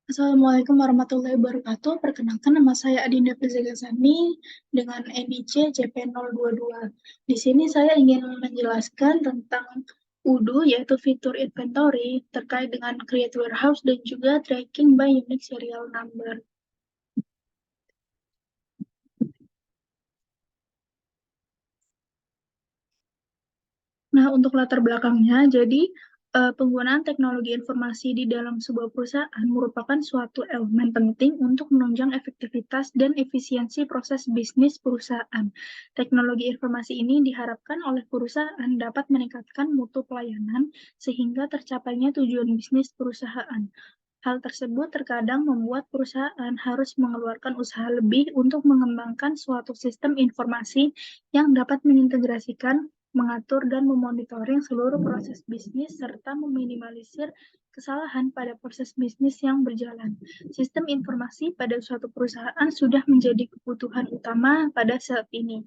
Assalamualaikum warahmatullahi wabarakatuh. Perkenalkan nama saya Adinda Prizagasani dengan NIC CP022. Di sini saya ingin menjelaskan tentang UDU yaitu fitur inventory terkait dengan create warehouse dan juga tracking by unique serial number. Nah, untuk latar belakangnya, jadi penggunaan teknologi informasi di dalam sebuah perusahaan merupakan suatu elemen penting untuk menunjang efektivitas dan efisiensi proses bisnis perusahaan. Teknologi informasi ini diharapkan oleh perusahaan dapat meningkatkan mutu pelayanan sehingga tercapainya tujuan bisnis perusahaan. Hal tersebut terkadang membuat perusahaan harus mengeluarkan usaha lebih untuk mengembangkan suatu sistem informasi yang dapat mengintegrasikan, mengatur, dan memonitoring seluruh proses bisnis serta meminimalisir kesalahan pada proses bisnis yang berjalan. Sistem informasi pada suatu perusahaan sudah menjadi kebutuhan utama pada saat ini,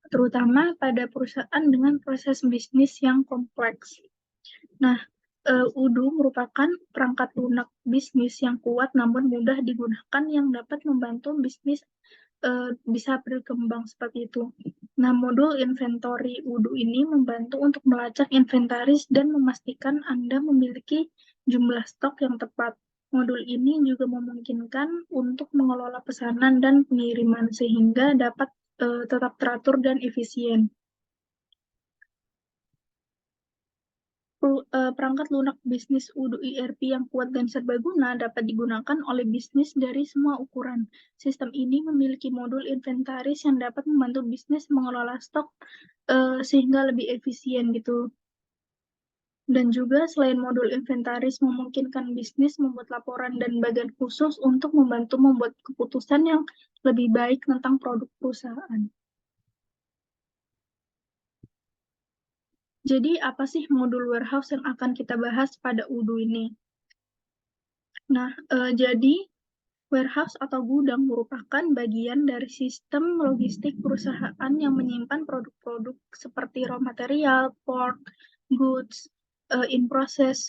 terutama pada perusahaan dengan proses bisnis yang kompleks. Nah, UDU merupakan perangkat lunak bisnis yang kuat namun mudah digunakan yang dapat membantu bisnis bisa berkembang seperti itu. Nah, modul inventory UDU ini membantu untuk melacak inventaris dan memastikan Anda memiliki jumlah stok yang tepat. Modul ini juga memungkinkan untuk mengelola pesanan dan pengiriman sehingga dapat tetap teratur dan efisien. Perangkat lunak bisnis UDU ERP yang kuat dan serbaguna dapat digunakan oleh bisnis dari semua ukuran. Sistem ini memiliki modul inventaris yang dapat membantu bisnis mengelola stok sehingga lebih efisien gitu. Dan juga selain modul inventaris memungkinkan bisnis membuat laporan dan bagian khusus untuk membantu membuat keputusan yang lebih baik tentang produk perusahaan. Jadi apa sih modul warehouse yang akan kita bahas pada UDU ini? Nah, jadi warehouse atau gudang merupakan bagian dari sistem logistik perusahaan yang menyimpan produk-produk seperti raw material, port, goods, in process,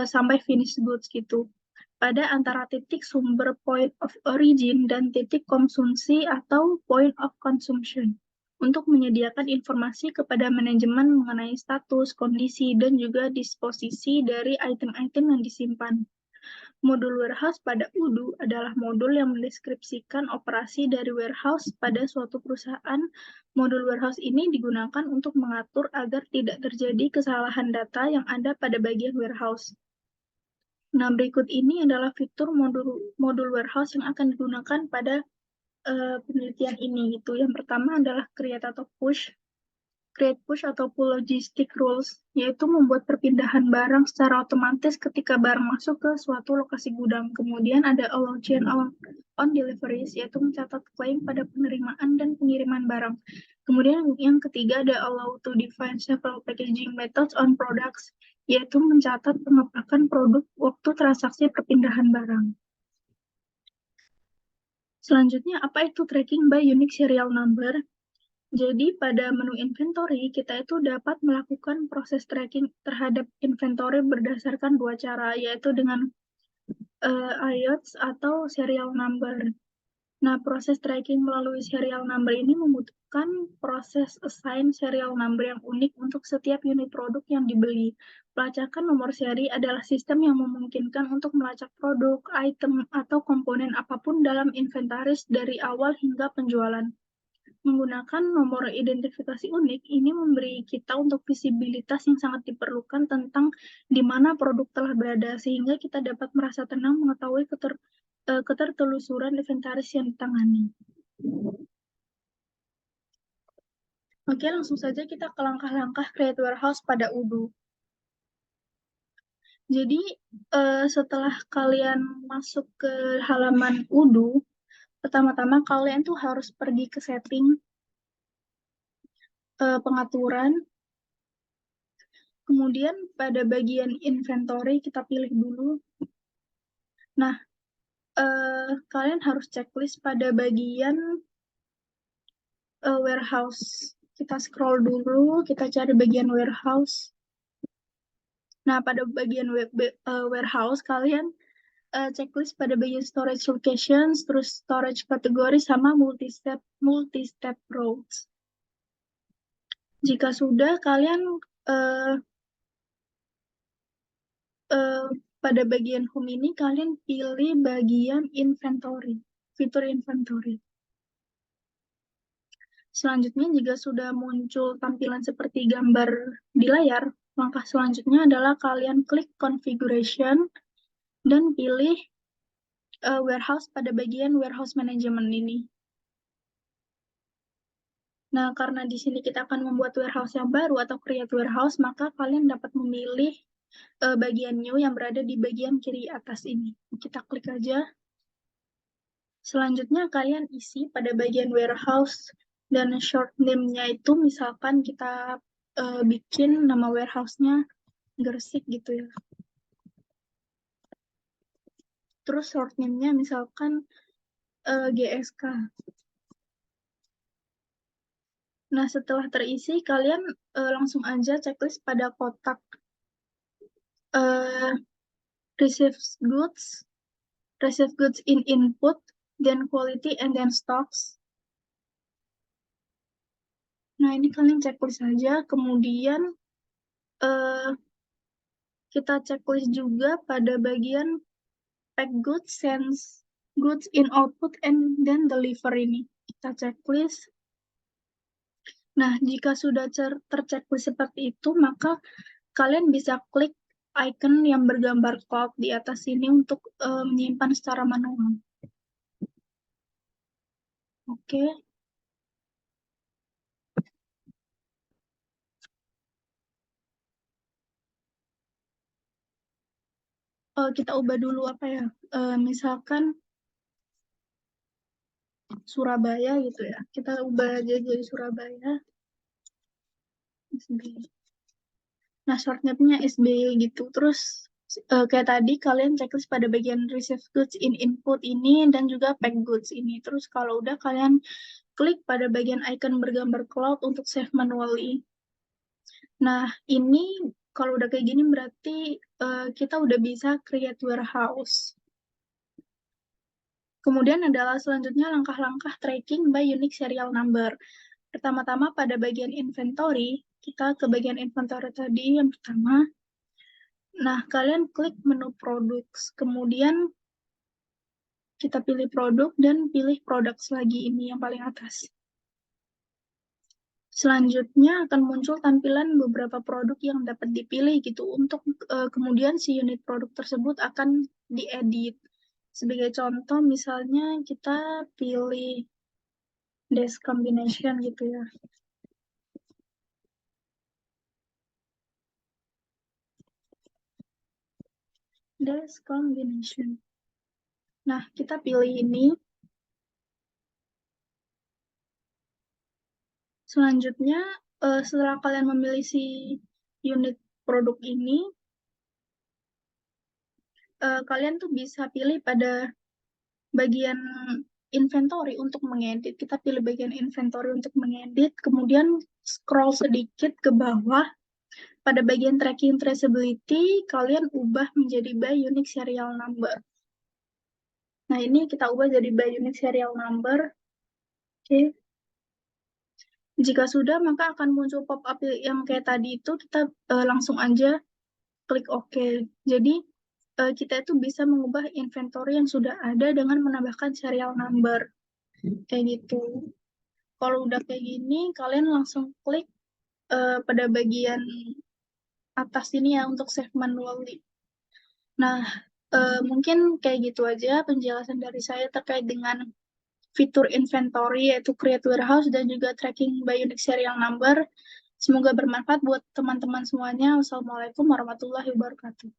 sampai finished goods gitu. Pada antara titik sumber point of origin dan titik konsumsi atau point of consumption untuk menyediakan informasi kepada manajemen mengenai status, kondisi, dan juga disposisi dari item-item yang disimpan. Modul warehouse pada UDU adalah modul yang mendeskripsikan operasi dari warehouse pada suatu perusahaan. Modul warehouse ini digunakan untuk mengatur agar tidak terjadi kesalahan data yang ada pada bagian warehouse. Nah, berikut ini adalah fitur modul warehouse yang akan digunakan pada penelitian ini gitu. Yang pertama adalah create atau push. Create push atau pull logistic rules, yaitu membuat perpindahan barang secara otomatis ketika barang masuk ke suatu lokasi gudang. Kemudian ada allow chain on deliveries, yaitu mencatat klaim pada penerimaan dan pengiriman barang. Kemudian yang ketiga ada allow to define several packaging methods on products, yaitu mencatat pengepakan produk waktu transaksi perpindahan barang. Selanjutnya, apa itu tracking by unique serial number? Jadi pada menu inventory, kita itu dapat melakukan proses tracking terhadap inventory berdasarkan dua cara, yaitu dengan IOTS atau serial number. Nah, proses tracking melalui serial number ini membutuhkan proses assign serial number yang unik untuk setiap unit produk yang dibeli. Pelacakan nomor seri adalah sistem yang memungkinkan untuk melacak produk, item, atau komponen apapun dalam inventaris dari awal hingga penjualan. Menggunakan nomor identifikasi unik, ini memberi kita untuk visibilitas yang sangat diperlukan tentang di mana produk telah berada, sehingga kita dapat merasa tenang mengetahui ketertelusuran inventaris yang ditangani. Oke, langsung saja kita ke langkah-langkah create warehouse pada UDU. Jadi, setelah kalian masuk ke halaman UDU, pertama-tama kalian tuh harus pergi ke setting, pengaturan, kemudian pada bagian inventory kita pilih dulu. Nah, kalian harus checklist pada bagian warehouse. Kita scroll dulu, kita cari bagian warehouse. Nah, pada bagian warehouse kalian checklist pada bagian storage locations, terus storage kategori sama multi-step rows. Jika sudah, kalian pada bagian home ini kalian pilih bagian inventory, fitur inventory. Selanjutnya, jika sudah muncul tampilan seperti gambar di layar, langkah selanjutnya adalah kalian klik configuration dan pilih warehouse pada bagian warehouse management ini. Nah, karena di sini kita akan membuat warehouse yang baru atau create warehouse, maka kalian dapat memilih bagian new yang berada di bagian kiri atas ini. Kita klik aja. Selanjutnya kalian isi pada bagian warehouse dan short name-nya itu misalkan kita bikin nama warehouse-nya Gersik gitu ya. Terus short name-nya misalkan GSK. Nah, setelah terisi, kalian langsung aja checklist pada kotak receive goods in input, then quality, and then stocks. Nah, ini kalian checklist saja. Kemudian kita checklist juga pada bagian pack goods, sends goods in output, and then deliver ini. Kita checklist. Nah, jika sudah terchecklist seperti itu, maka kalian bisa klik icon yang bergambar cloud di atas sini untuk menyimpan secara manual. Oke. Kita ubah dulu apa ya? Misalkan Surabaya gitu ya. Kita ubah aja jadi Surabaya. SB. Nah, short name-nya SB gitu. Terus kayak tadi kalian checklist pada bagian receive goods in input ini dan juga pack goods ini. Terus kalau udah kalian klik pada bagian icon bergambar cloud untuk save manually. Nah, ini kalau udah kayak gini berarti kita udah bisa create warehouse. Kemudian adalah selanjutnya langkah-langkah tracking by unique serial number. Pertama-tama pada bagian inventory, kita ke bagian inventory tadi yang pertama. Nah, kalian klik menu products, kemudian kita pilih produk dan pilih products lagi ini yang paling atas. Selanjutnya akan muncul tampilan beberapa produk yang dapat dipilih gitu untuk kemudian si unit produk tersebut akan diedit. Sebagai contoh misalnya kita pilih desk combination gitu ya. Desk combination. Nah, kita pilih ini. Selanjutnya, setelah kalian memilih si unit produk ini, kalian tuh bisa pilih pada bagian inventory untuk mengedit. Kita pilih bagian inventory untuk mengedit, kemudian scroll sedikit ke bawah. Pada bagian tracking traceability, kalian ubah menjadi by unique serial number. Nah, ini kita ubah jadi by unique serial number. Oke. Jika sudah, maka akan muncul pop-up yang kayak tadi itu, kita langsung aja klik OK. Jadi, kita itu bisa mengubah inventory yang sudah ada dengan menambahkan serial number. Kayak gitu. Kalau udah kayak gini, kalian langsung klik pada bagian atas ini ya untuk save manually. Nah, mungkin kayak gitu aja penjelasan dari saya terkait dengan fitur inventory yaitu create warehouse dan juga tracking by unique serial number. Semoga bermanfaat buat teman-teman semuanya. Wassalamualaikum warahmatullahi wabarakatuh.